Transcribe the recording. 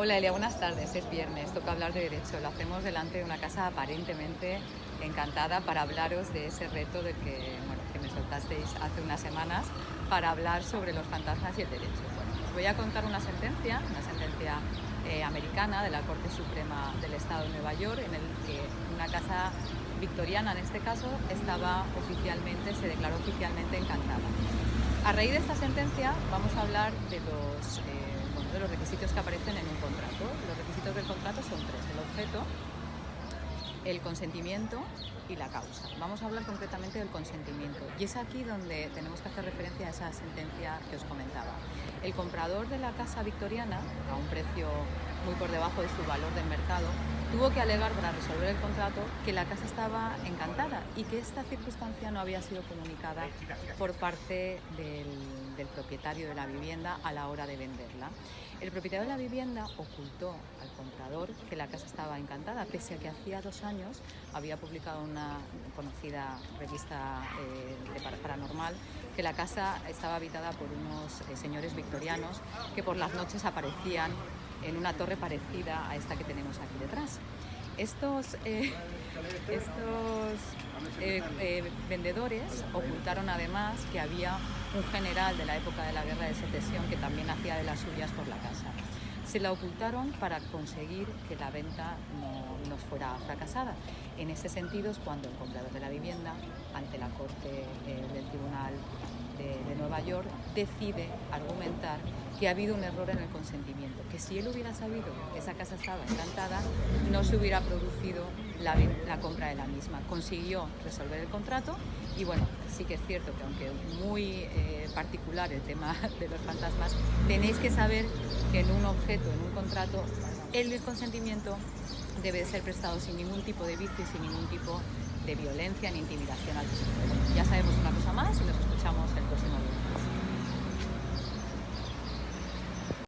Hola Elia, buenas tardes. Es viernes, toca hablar de derecho. Lo hacemos delante de una casa aparentemente encantada para hablaros de ese reto que me soltasteis hace unas semanas para hablar sobre los fantasmas y el derecho. Bueno, os voy a contar una sentencia americana de la Corte Suprema del Estado de Nueva York, en el que una casa victoriana, en este caso, se declaró oficialmente encantada. A raíz de esta sentencia vamos a hablar de los requisitos que aparecen en un contrato. Los requisitos del contrato son tres: el objeto, el consentimiento y la causa. Vamos a hablar concretamente del consentimiento, y es aquí donde tenemos que hacer referencia a esa sentencia que os comentaba. El comprador de la casa victoriana, a un precio muy por debajo de su valor del mercado, tuvo que alegar para resolver el contrato que la casa estaba encantada y que esta circunstancia no había sido comunicada por parte del propietario de la vivienda a la hora de venderla. El propietario de la vivienda ocultó al comprador que la casa estaba encantada, pese a que hacía 2 años había publicado una conocida revista paranormal que la casa estaba habitada por unos señores victorianos que por las noches aparecían en una torre parecida a esta que tenemos aquí detrás. Estos vendedores ocultaron además que había un general de la época de la Guerra de Secesión que también hacía de las suyas por la casa. Se la ocultaron para conseguir que la venta no fuera fracasada. En ese sentido es cuando el comprador de la vivienda, ante la Corte del Tribunal de Nueva York, decide argumentar que ha habido un error en el consentimiento, que si él hubiera sabido que esa casa estaba encantada, no se hubiera producido la compra de la misma. Consiguió resolver el contrato y bueno, sí que es cierto que aunque muy particular el tema de los fantasmas, tenéis que saber que en un objeto, en un contrato, el consentimiento debe ser prestado sin ningún tipo de vicio y sin ningún tipo de violencia ni intimidación al respecto. Ya sabemos una cosa más y nos escuchamos el próximo.